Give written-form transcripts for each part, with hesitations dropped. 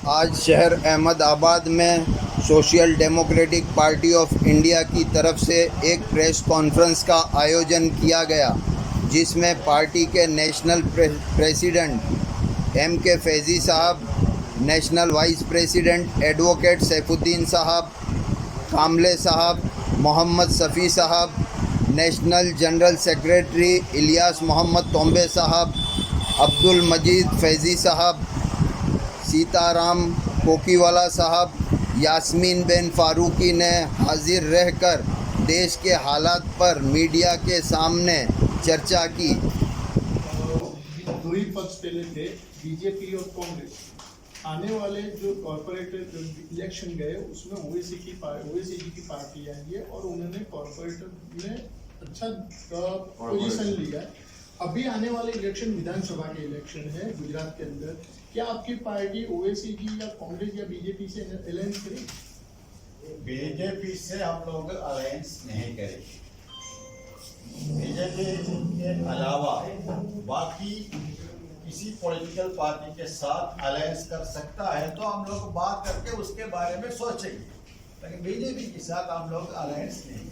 आज शहर अहमदाबाद में social democratic party of India की तरफ से एक प्रेस कॉन्फ्रेंस का आयोजन किया गया, जिसमें पार्टी के national president M K. Faizi sahab, national vice president advocate Saifuddin sahab, Kamle sahab, Mohammed Shafi sahab, national general secretary Ilyas Mohammed Tombe sahab, Abdul मजीद फैज़ी साहब, सीताराम कोकीवाला साहब, यास्मीन बेन फारूकी ने हाजिर रहकर देश के हालात पर मीडिया के सामने चर्चा की। दो ही पक्ष पहले थे, बीजेपी और कांग्रेस। आने वाले जो कॉर्पोरेटर इलेक्शन गए उसमें ओवैसी जी की पार्टी आई है और उन्होंने कॉर्पोरेटर में अच्छा पोजीशन लिया है। अभी आने वाले इलेक्शन विधानसभा के इलेक्शन है गुजरात के अंदर, क्या आपकी पार्टी ओवैसी जी या कांग्रेस या बीजेपी से अलायंस करेगी? बीजेपी से हम लोग अलायंस नहीं करेंगे। बीजेपी के अलावा बाकी किसी पॉलिटिकल पार्टी के साथ अलायंस कर सकता है तो हम लोग बात करके उसके बारे में सोचेंगे, लेकिन बीजेपी के साथ हम लोग अलायंस नहीं।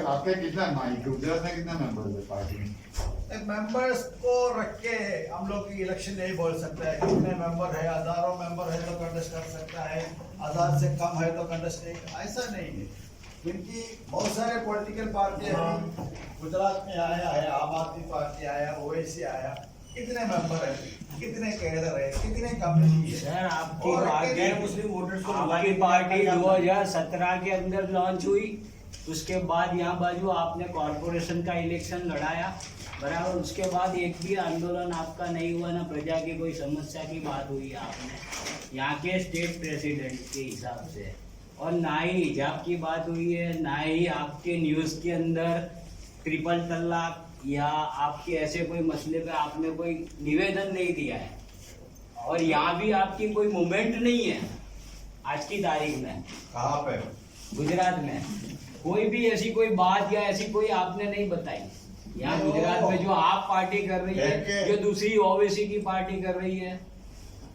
आपके कितना गुजरात में कितना मेंबर्स है पार्टी में? मेंबर्स को रख के हम लोग इलेक्शन नहीं बोल सकते हैं। कितने मेंबर है, हजारों मेंबर है तो कंटेस्ट कर सकता है, 1000 से कम है तो कंटेस्ट नहीं, ऐसा नहीं है। क्योंकि बहुत सारे पॉलिटिकल पार्टी हैं, गुजरात में आया है आम आदमी पार्टी आया, ओवैसी आया, कितने मेंबर है, कितने कैडर है, कितने कम्युनिटी है। सर आपकी गैर मुस्लिम वोटर्स को आपकी पार्टी 2017 के अंदर लॉन्च हुई, उसके बाद यहाँ बाजू आपने कॉर्पोरेशन का इलेक्शन लड़ाया बराबर, उसके बाद एक भी आंदोलन आपका नहीं हुआ, ना प्रजा की कोई समस्या की बात हुई आपने यहाँ के स्टेट प्रेसिडेंट के हिसाब से, और ना ही हिजाब की बात हुई है, ना ही आपके न्यूज़ के अंदर ट्रिपल तलाक या आपके ऐसे कोई मसले पे आपने कोई निवेदन नहीं दिया है, और यहाँ भी आपकी कोई मूवमेंट नहीं है आज की तारीख में। कहाँ पे? गुजरात में कोई भी ऐसी कोई बात या ऐसी कोई आपने नहीं बताई। यहाँ गुजरात में जो आप पार्टी कर रही है, जो दूसरी ओवैसी की पार्टी कर रही है,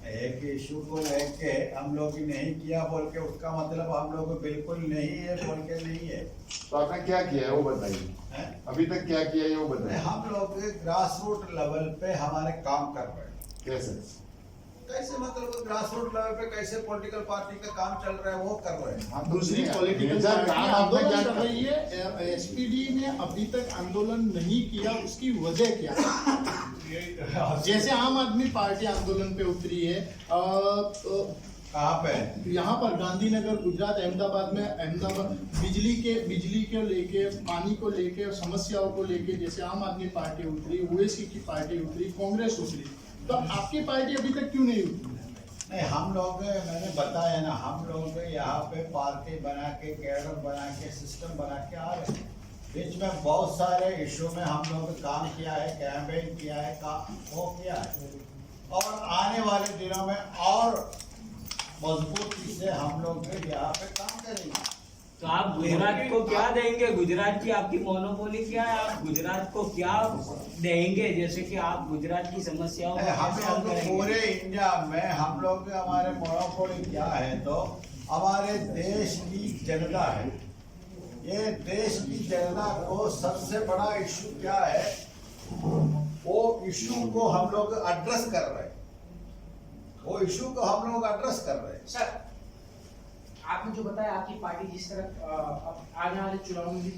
एक इशू को लेके हम लोग नहीं किया बोल के उसका मतलब हम लोग बिल्कुल नहीं है बोल के नहीं है। तो आपने क्या किया है वो बताइए, अभी तक क्या किया है वो बताइए। हम लोग ग्रास रूट लेवल पे हमारे काम कर रहे हैं। कैसे मतलब ग्रास रूट लेवल पे कैसे पॉलिटिकल पार्टी का काम चल रहा है वो कर रहे हैं। दूसरी पॉलिटिकल पार्टी आंदोलन कर रही है, एसपीडी ने अभी तक आंदोलन नहीं किया, उसकी वजह क्या है? जैसे आम आदमी पार्टी आंदोलन पे उतरी है, कहाँ पे? यहाँ पर गांधीनगर गुजरात अहमदाबाद में बिजली के लेके, पानी को लेके, समस्याओं को लेके जैसे आम आदमी पार्टी उतरी, ओवैसी की पार्टी उतरी, कांग्रेस उतरी, तो आपकी पार्टी अभी तक क्यों नहीं उतरी? नहीं, हम लोग मैंने बताया ना, हम लोग यहाँ पे पार्टी बना के, कैडर बना के, सिस्टम बना के आ रहे हैं। बीच में बहुत सारे इशू में हम लोग काम किया है, कैंपेन किया है, वो किया है, और आने वाले दिनों में और मजबूती से हम लोग यहाँ पे काम करेंगे। तो आप गुजरात को क्या देंगे? गुजरात की आपकी मोनोपोली क्या है? आप गुजरात को क्या देंगे, जैसे कि आप गुजरात की समस्याओं हम लोग पूरे इंडिया में हम लोग हमारे मोनोपोली क्या है तो हमारे देश की जनता है। ये देश की जनता को सबसे बड़ा इशू क्या है, वो इशू को हम लोग एड्रेस कर रहे हैं, वो इशू को हम लोग एड्रेस कर रहे हैं। सर, आपने जो बताया आपकी पार्टी जिस तरह आने वाले चुनाव में भी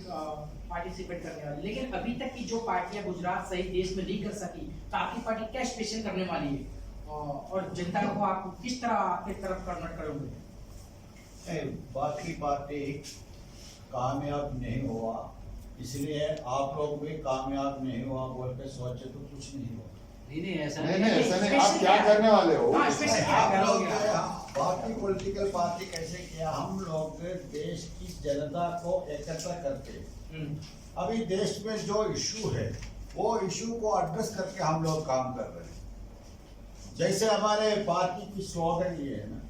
पार्टिसिपेट करने वाली, लेकिन अभी तक की जो पार्टियां गुजरात सहित देश में नहीं कर सकी, तो आपकी पार्टी क्या स्पेशल करने वाली है और जनता को आप किस तरह आपके तरफ कन्वर्ट करोगे? बाकी पार्टी कामयाब नहीं हुआ, इसलिए आप लोग भी कामयाब नहीं हुआ बोल के सोचे तो कुछ नहीं हुआ। नहीं ऐसा नहीं, आप क्या करने वाले हो? आप लोग बाकी पॉलिटिकल पार्टी कैसे किया, हम लोग देश की जनता को एकत्र करके अभी देश में जो इशू है वो इशू को एड्रेस करके हम लोग काम कर रहे हैं। जैसे हमारे पार्टी की स्लोगन ये है ना,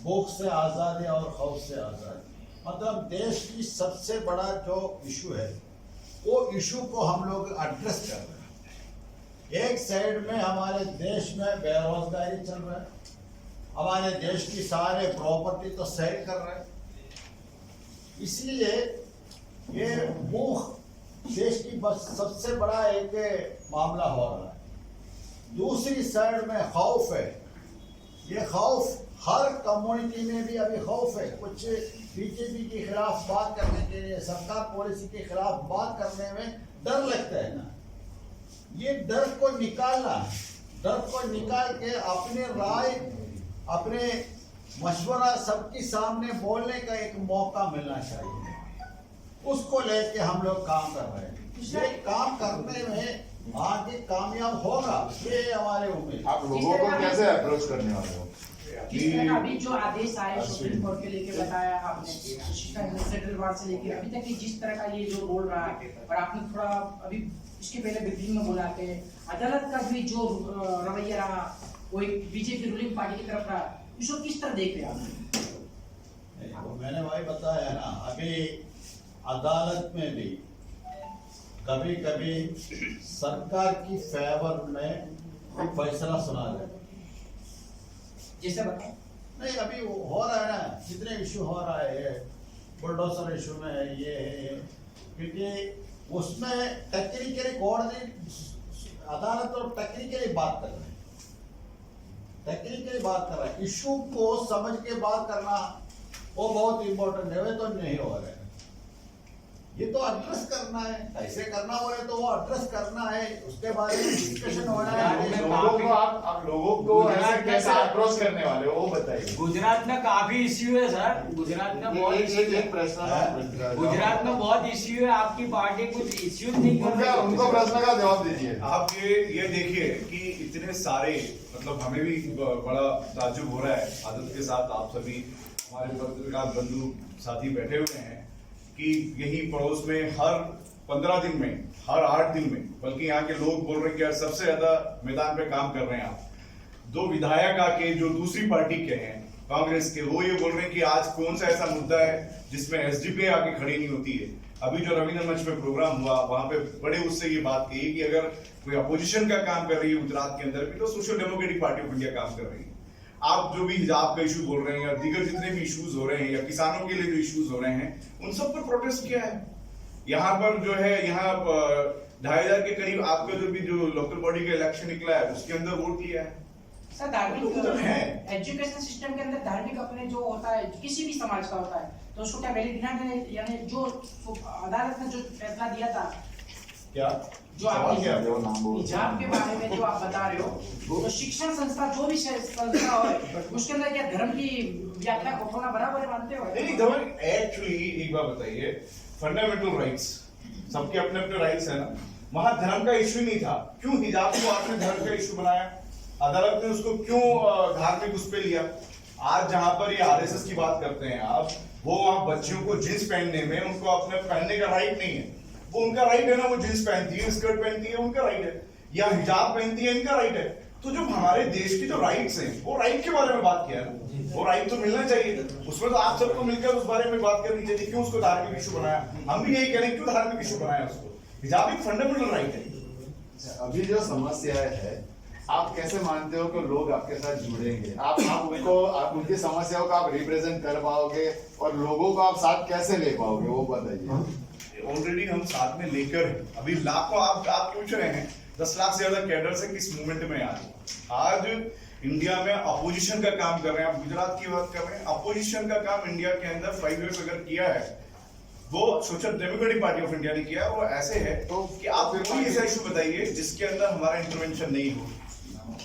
भूख से आज़ादी और खौफ से आज़ादी, मतलब देश की सबसे बड़ा जो इशू है वो इशू को हम लोग एड्रेस कर रहे हैं। एक साइड में हमारे देश में बेरोजगारी चल रहा है, हमारे देश की सारे प्रॉपर्टी तो सेल कर रहे हैं। इसलिए ये मुख देश की बस सबसे बड़ा एक मामला हो रहा है। दूसरी साइड में खौफ है, ये खौफ हर कम्युनिटी में भी अभी खौफ है। कुछ बीजेपी के खिलाफ बात करने के लिए, सरकार पॉलिसी के खिलाफ बात करने में डर लगता है ना। ये डर को निकालना, डर को निकाल के अपने राय, अपने मशवरा सबके सामने बोलने का एक मौका मिलना चाहिए। उसको लेके हम लोग काम कर रहे हैं। ये काम करने में आगे कामयाब होगा, ये हमारे उम्मीद। आप लोगों को कैसे अप्रोच करने वाले हो? जिस तरह अभी जो आदेश आए सुप्रीम कोर्ट के लेके बताया आपने, सेंट्रल वार्ड से लेके अभी तक जिस तरह का ये जो बोल रहा है, और आपने थोड़ा अभी इसके पहले ब्रीफिंग में बोला कि अदालत का भी जो रवैया रहा वो एक बीजेपी रूलिंग पार्टी की तरफ रहा, इसको किस तरह देख रहे हैं आप? मैंने भाई बताया ना, अभी अदालत में भी कभी कभी सरकार की फेवर में फैसला सुना जाए। जैसे बताओ नहीं, अभी वो हो रहा है ना, जितने इशू हो रहा है, बुलडोजर इशू में है, ये है, क्योंकि उसमें टेक्निकली कोर्ट अदालत और टेक्निकली बात कर रहे हैं, टेक्निकली बात कर रहा है। इशू को समझ के बात करना वो बहुत इंपॉर्टेंट है, वे तो नहीं हो रहे हैं। ये तो एड्रेस करना है, कैसे करना हो तो वो एड्रेस करना है, उसके बारे में डिस्कशन होना है। आप लोगों को ऐसे कैसे अप्रोच करने वाले हो वो बताइए। गुजरात में काफी इश्यू है सर, गुजरात में बहुत एक प्रश्न, गुजरात में बहुत इश्यू है, आपकी पार्टी कुछ इश्यू नहीं कर रही। उनको प्रश्न का जवाब दीजिए। आप ये देखिए कि इतने सारे, मतलब हमें भी बड़ा ताज्जुब हो रहा है आदत के साथ, आप सभी हमारे पत्रकार बंधु साथी बैठे हुए हैं कि यही पड़ोस में हर 15 दिन में, हर 8 दिन में, बल्कि यहाँ के लोग बोल रहे हैं कि यार सबसे ज्यादा मैदान पे काम कर रहे हैं आप। 2 विधायक आके जो दूसरी पार्टी के हैं कांग्रेस के, वो ये बोल रहे हैं कि आज कौन सा ऐसा मुद्दा है जिसमें एसडीपी आके खड़ी नहीं होती है। अभी जो रविंद्र मंच में प्रोग्राम हुआ वहां पे बड़े उससे ये बात कही कि अगर कोई अपोजिशन का काम कर रही है गुजरात के अंदर भी, तो social democratic party of India काम कर रही है। आप जो भी हिजाब का इशू बोल रहे हैं या दीगर जितने भी इश्यूज हो रहे हैं या किसानों के लिए जो इश्यूज हो रहे हैं, उन सब पर प्रोटेस्ट किया है। यहाँ पर जो है, यहाँ 2500 के करीब आपका जो भी जो लोकल बॉडी का इलेक्शन निकला है उसके अंदर वोट दिया है। सर धार्मिक तो है। एजुकेशन सिस्टम के अंदर धार्मिक अपने जो होता है, किसी भी समाज का होता है, तो उसको क्या वैलिड ध्यान, यानी जो अदालत ने जो फैसला दिया था, क्या जो आप सवाल क्या है? हिजाब के बारे में जो आप बता रहे हो, तो शिक्षण संस्था जो भी संस्था हो, उसके अंदर क्या धर्म की व्याख्या होना बराबर मानते हो? नहीं, धर्म एक्चुअली, एक बात बताइए, फंडामेंटल राइट्स, सबके अपने अपने राइट्स है ना। वहां धर्म का इश्यू नहीं था, क्यों हिजाब को आपने धर्म का इश्यू बनाया? अदालत ने उसको क्यों धार्मिक उस पे लिया? आज जहां पर ये आरएसएस की बात करते हैं आप, वो वहां बच्चियों को जींस पहनने में, उनको अपने पहनने का राइट नहीं है। वो उनका राइट है ना, वो जींस पहनती है, स्कर्ट पहनती है, उनका राइट है, या हिजाब पहनती है, इनका राइट है। तो जो हमारे देश की जो राइट्स हैं, वो राइट के बारे में बात किया है, वो राइट तो मिलना चाहिए। उसमें तो आप सबको मिलकर उस बारे में बात करनी चाहिए, क्यों उसको धार्मिक इशू बनाया। हम भी यही कह रहे हैं, क्यों धार्मिक इशू बनाया उसको? हिजाब एक फंडामेंटल राइट है। अभी जो समस्या है, आप कैसे मानते हो कि लोग आपके साथ जुड़ेंगे? आप उनकी समस्याओं का आप रिप्रेजेंट कर पाओगे और लोगों को आप साथ कैसे ले पाओगे, वो बताइए। ऑलरेडी हम साथ में लेकर हैं। अभी लाखों आप पूछ रहे हैं 10 लाख से ज्यादा कैडर से किस मूवमेंट में आज इंडिया में अपोजिशन का काम कर रहे हैं। आप गुजरात की बात कर रहे हैं, अपोजिशन का काम इंडिया के अंदर 5 इयर्स अगर किया है, वो social democratic party of India ने किया है। वो ऐसे है तो कि आप कोई ऐसा इशू बताइए जिसके अंदर हमारा इंटरवेंशन नहीं हो।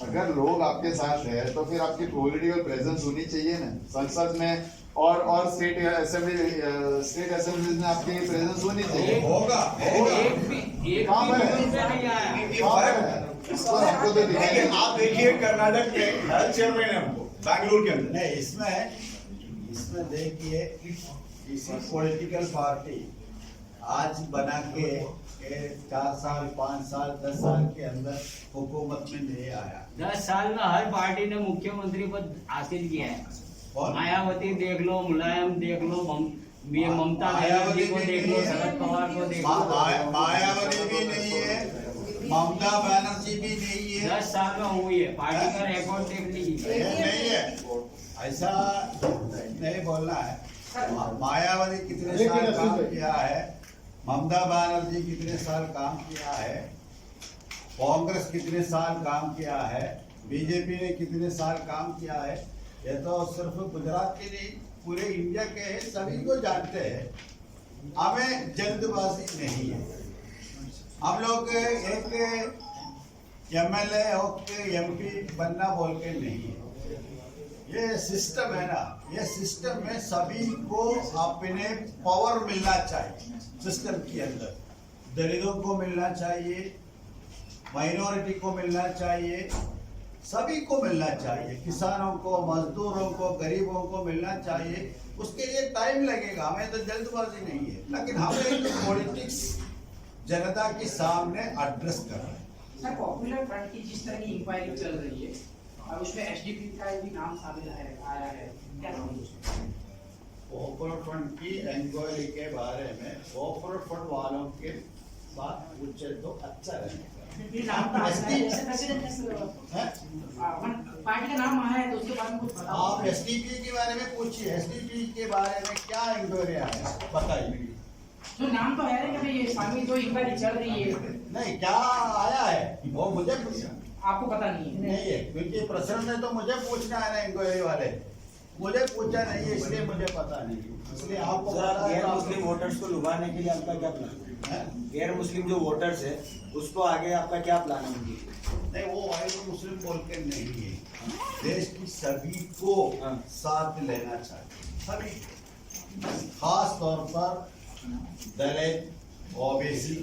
अगर लोग आपके साथ है तो फिर आपकी पॉलिटिकल प्रेजेंस होनी चाहिए ना, संसद में और स्टेट असेंबलीज में आपकी प्रेजेंस होनी चाहिए। होगा आपको तो दिखाइए। आप देखिए कर्नाटक के हेल्थ चेयरमैन है हमको, बैंगलोर के अंदर। नहीं, इसमें देखिए, किसी पॉलिटिकल पार्टी आज बना के 4 साल, 5 साल, 10 साल के अंदर हुकूमत में नहीं आया। 10 साल में हर पार्टी ने मुख्यमंत्री पद हासिल किया है। मायावती देख लो, मुलायम देख लो, ममता बनर्जी को देख लो, शरद पवार को देख लो। मायावती भी नहीं है, ममता बनर्जी भी नहीं है, 10 साल में हुई है, पार्टी का रिकॉर्ड देख लीजिए। ये नहीं है, ऐसा नहीं बोलना है। मायावती कितने साल काम किया है, ममता बनर्जी कितने साल काम किया है, कांग्रेस कितने साल काम किया है, बीजेपी ने कितने साल काम किया है, ये तो सिर्फ गुजरात के नहीं पूरे इंडिया के हैं, सभी को जानते हैं। हमें जल्दबाजी नहीं है, हम लोग एक एमएलए हो के एमपी बनना बोल के नहीं है। ये सिस्टम है ना, ये सिस्टम में सभी को अपने पावर मिलना चाहिए। सिस्टम के अंदर दलितों को मिलना चाहिए, माइनॉरिटी को मिलना चाहिए, सभी को मिलना चाहिए, किसानों को, मजदूरों को, गरीबों को मिलना चाहिए। उसके लिए टाइम लगेगा, हमें तो जल्दबाजी नहीं है, लेकिन हमें पॉलिटिक्स जनता के सामने एड्रेस करना है। सर, पॉपुलर फ्रंट की जिस तरह की इंक्वायरी चल रही है और उसमें एसडीपी का भी नाम शामिल है, आया है, क्या कहोगे उसमें? पॉपुलर फ्रंट की इंक्वायरी के बारे में पॉपुलर फ्रंट वालों के साथ पूछे तो अच्छा रहेगा। फिर नाम तो आया है, जैसे प्रेसिडेंट पार्टी का नाम आया है तो उसके बारे में कुछ बताओ। आप एसडीपी के बारे में पूछिए, एसडीपी के बारे में क्या इंक्वायरी आया बताइए। तो नाम तो है ना कि भाई ये स्वामी जो इंक्वायरी चल रही है, नहीं, क्या आया है वो मुझे आपको पता नहीं है? नहीं है, क्योंकि प्रेसिडेंट ने तो मुझे पूछना है ना, इंक्वायरी वाले मुझे पूछा नहीं है, इसलिए मुझे पता नहीं, इसलिए आपको गैर मुस्लिम वोटर्स को लुभाने के लिए आपका क्या प्लान है? गैर मुस्लिम जो वोटर्स है उसको आगे आपका क्या प्लान है उनकी? नहीं, वो वाइट मुस्लिम बोल के नहीं है, देश की सभी को साथ लेना चाहिए, सभी, खास तौर पर दलित, ओबीसी,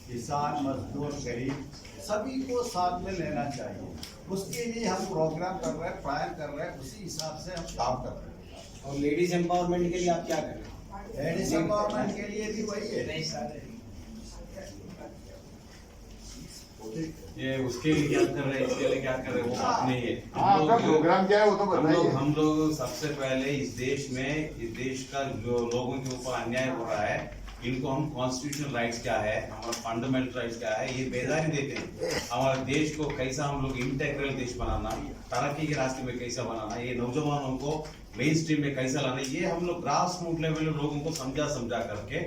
किसान, मजदूर, गरीब, सभी को साथ में लेना चाहिए। उसके लिए हम प्रोग्राम कर रहे हैं, प्लान कर रहे हैं, उसी हिसाब से हम काम कर रहे हैं। और लेडीज एम्पावरमेंट के लिए आप क्या कर रहे हैं? लेडीज एम्पावरमेंट के लिए भी वही है। ये उसके लिए क्या कर रहे हैं, इसके लिए क्या कर रहे हैं, वो बात नहीं है। आपका प्रोग्राम क्या है वो तो बताइए। हम लोग सबसे पहले इस देश का जो लोगों के ऊपर अन्याय हो रहा है, इनको हम कॉन्स्टिट्यूशनल राइट्स क्या है, हमारा फंडामेंटल राइट्स क्या है, ये बेदारी देते हैं। हमारे देश को कैसा हम लोग इंटेग्रल देश बनाना, तरक्की के रास्ते में कैसा बनाना, ये नौजवानों को मेन स्ट्रीम में कैसा लाना, ये हम लोग ग्रास रूट लेवल में लोगों को समझा करके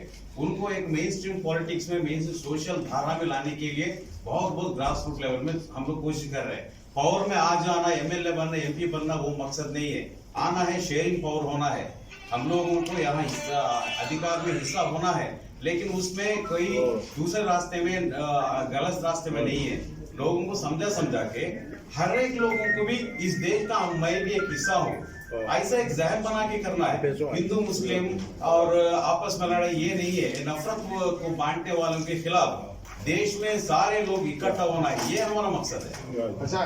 उनको एक मेन स्ट्रीम पॉलिटिक्स में, मेन सोशल धारा में लाने के लिए बहुत ग्रास रूट लेवल में हम लोग कोशिश कर रहे हैं। पावर में आ जाना, एमएलए बनना, एमपी बनना वो मकसद नहीं है। आना है, शेयरिंग पावर होना है, हम लोगों को यहाँ अधिकार में हिस्सा होना है, लेकिन उसमें कोई दूसरे रास्ते में, गलत रास्ते में नहीं है। लोगों को समझा के हर एक लोगों को भी इस देश का मैं भी एक हिस्सा हूँ, ऐसा एक जहन बना के करना है। हिंदू मुस्लिम और आपस में लड़ाई ये नहीं है, नफरत को बांटने वालों के खिलाफ देश में सारे लोग इकट्ठा होना है, ये हमारा मकसद है। अच्छा,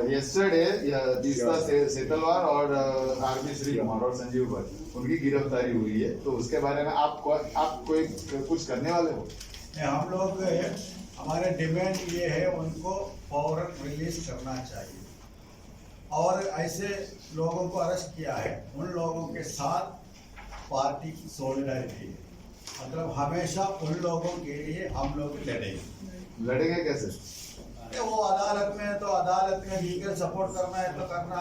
yesterday तीसरा सेतलवार और आरपी श्री कुमार और संजीव भट्ट उनकी गिरफ्तारी हुई है, तो उसके बारे में आप कोई कुछ करने वाले हो? हम लोग हमारे डिमांड ये है, उनको फौरन रिलीज करना चाहिए, और ऐसे लोगों को अरेस्ट किया है, उन लोगों के साथ पार्टी की सॉलिडारिटी है, मतलब हमेशा उन लोगों के लिए हम लोग लड़ेंगे कैसे? वो अदालत में, तो अदालत में लीगल सपोर्ट करना है तो करना,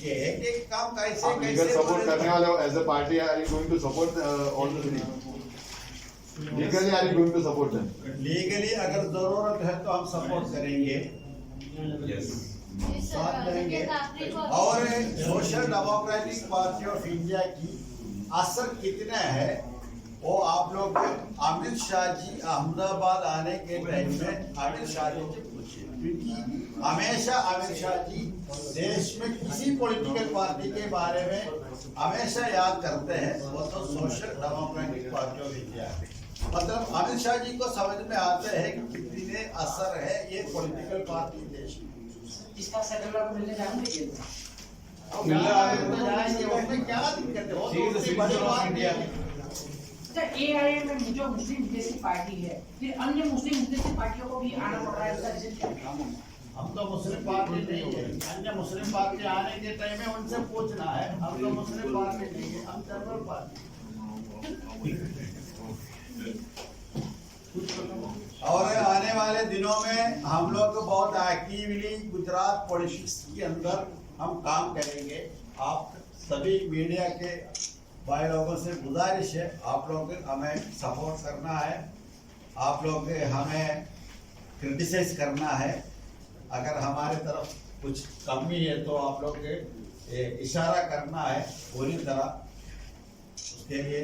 ये एक काम कैसे आप लीगल सपोर्ट करने वाले हो as a party, are you going to support all the three? Legally are you going to support them? Legally अगर जरूरत है तो हम सपोर्ट करेंगे, यस, साथ देंगे। और social democratic party of India की असर कितना है वो आप लोग अमित शाह जी अहमदाबाद आने के टाइम में अमित शाह जी से पूछिए, क्योंकि हमेशा अमित शाह जी देश में किसी पॉलिटिकल पार्टी के बारे में हमेशा याद करते हैं, वो तो social democratic party of India है। मतलब अमित शाह जी को समझ में आता है कि कितने असर है ये पॉलिटिकल पार्टी देश में। इसका सेटलर को मिलने जाएंगे, जाएंगे, उसमें क्या दिक्कत है, वो तो उतनी बड़ी बात नहीं है। एआईएम में जो मुस्लिम विदेशी पार्टी है, फिर अन्य मुस्लिम विदेशी पार्टियों को भी आना पड़ रहा है, इसका रीजन क्या है? हम तो मुस्लिम पार्टी नहीं है, अन्य मुस्लिम पार्टी आने के टाइम में उनसे पूछना है, हम तो मुस्लिम पार्टी नहीं है, हम जनरल पार्टी। और आने वाले दिनों में हम लोग बहुत एक्टिवली गुजरात पॉलिटिक्स के अंदर हम काम करेंगे। आप सभी मीडिया के भाई लोगों से गुजारिश है, आप लोग हमें सपोर्ट करना है, आप लोग हमें क्रिटिसाइज करना है। अगर हमारे तरफ कुछ कमी है तो आप लोग इशारा करना है पूरी तरह। उसके लिए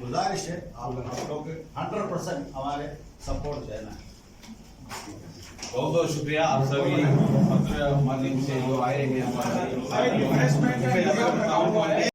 गुजारिश है, आप लोग 100% हमारे सपोर्ट देना है। बहुत बहुत शुक्रिया आप सभी पत्र माध्यम से जो आए हैं हमारे